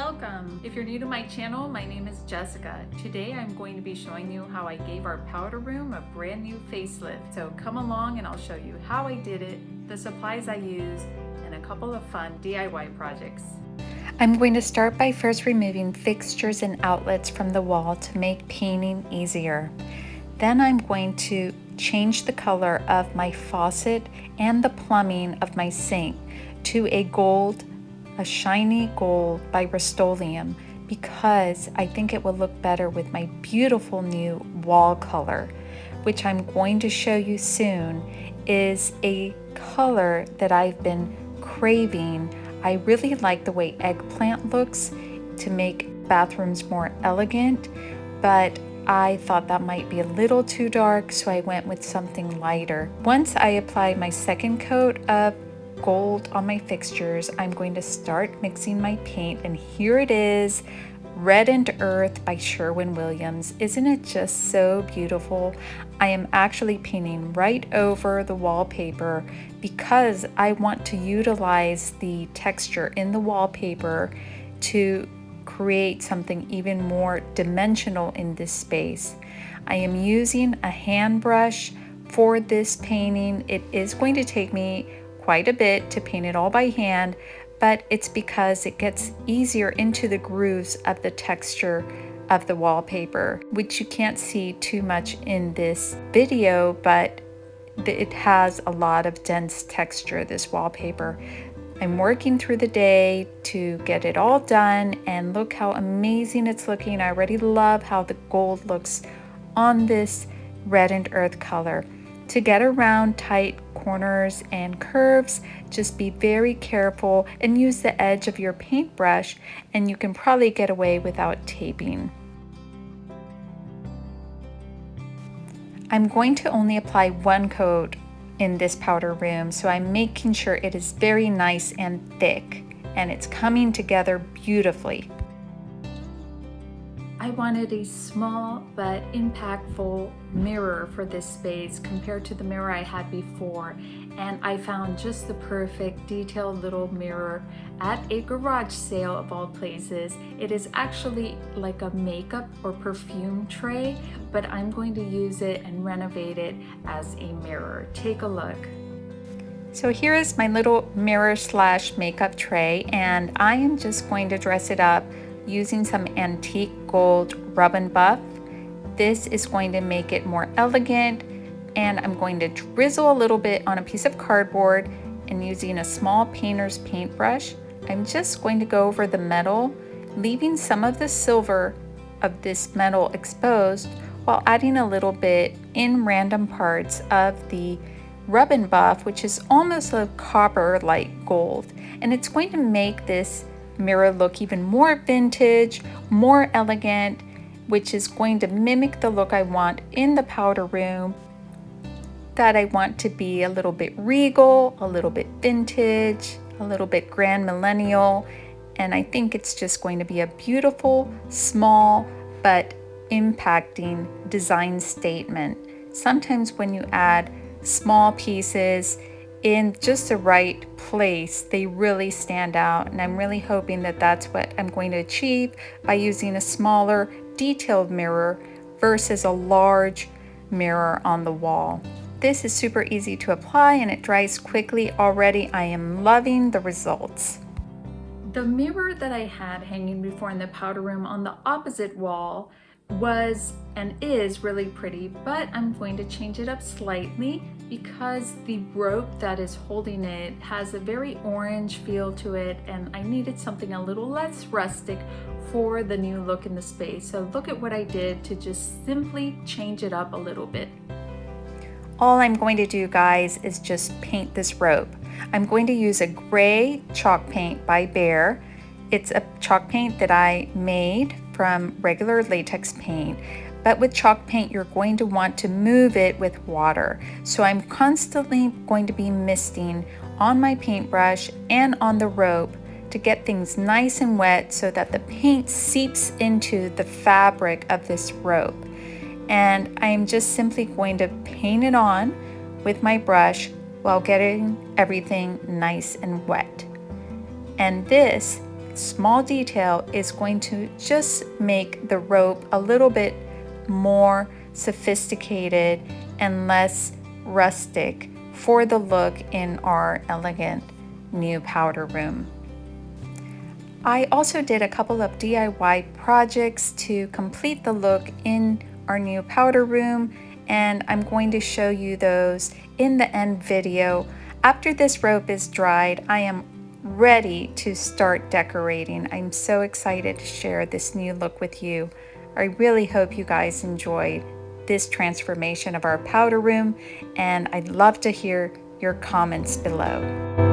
Welcome! If you're new to my channel, my name is Jessica. Today I'm going to be showing you how I gave our powder room a brand new facelift. So come along and I'll show you how I did it, the supplies I used, and a couple of fun DIY projects. I'm going to start by first removing fixtures and outlets from the wall to make painting easier. Then I'm going to change the color of my faucet and the plumbing of my sink to a shiny gold by Rust-Oleum, because I think it will look better with my beautiful new wall color, which I'm going to show you soon is a color that I've been craving. I really like the way eggplant looks to make bathrooms more elegant, but I thought that might be a little too dark, so I went with something lighter. Once I apply my second coat of gold on my fixtures, I'm going to start mixing my paint, and here it is, Reddened Earth by Sherwin-Williams. Isn't it just so beautiful? I am actually painting right over the wallpaper because I want to utilize the texture in the wallpaper to create something even more dimensional in this space. I am using a hand brush for this painting. It is going to take me quite a bit to paint it all by hand, but it's because it gets easier into the grooves of the texture of the wallpaper, which you can't see too much in this video, but it has a lot of dense texture, this wallpaper. I'm working through the day to get it all done, and look how amazing it's looking. I already love how the gold looks on this Reddened Earth color. To get around tight corners and curves, just be very careful and use the edge of your paintbrush, and you can probably get away without taping. I'm going to only apply one coat in this powder room, so I'm making sure it is very nice and thick, and it's coming together beautifully. I wanted a small but impactful mirror for this space compared to the mirror I had before, and I found just the perfect detailed little mirror at a garage sale of all places. It is actually like a makeup or perfume tray, but I'm going to use it and renovate it as a mirror. Take a look. So here is my little mirror slash makeup tray, and I am just going to dress it up using some antique gold rub and buff. This is going to make it more elegant, and I'm going to drizzle a little bit on a piece of cardboard, and using a small painter's paintbrush, I'm just going to go over the metal, leaving some of the silver of this metal exposed while adding a little bit in random parts of the rub and buff, which is almost a copper like gold, and it's going to make this mirror look even more vintage, more elegant, which is going to mimic the look I want in the powder room, that I want to be a little bit regal, a little bit vintage, a little bit grand millennial, and I think it's just going to be a beautiful, small, but impacting design statement. Sometimes when you add small pieces in just the right place, they really stand out, and I'm really hoping that that's what I'm going to achieve by using a smaller detailed mirror versus a large mirror on the wall. This is super easy to apply and it dries quickly. Already I am loving the results. The mirror that I had hanging before in the powder room on the opposite wall was and is really pretty, but I'm going to change it up slightly because the rope that is holding it has a very orange feel to it, and I needed something a little less rustic for the new look in the space. So look at what I did to just simply change it up a little bit. All I'm going to do, guys, is just paint this rope. I'm going to use a gray chalk paint by Behr. It's a chalk paint that I made from regular latex paint, but with chalk paint you're going to want to move it with water. So I'm constantly going to be misting on my paintbrush and on the rope to get things nice and wet so that the paint seeps into the fabric of this rope. And I'm just simply going to paint it on with my brush while getting everything nice and wet. And this small detail is going to just make the rope a little bit more sophisticated and less rustic for the look in our elegant new powder room. I also did a couple of DIY projects to complete the look in our new powder room, and I'm going to show you those in the end video. After this rope is dried, I am ready to start decorating. I'm so excited to share this new look with you. I really hope you guys enjoyed this transformation of our powder room, and I'd love to hear your comments below.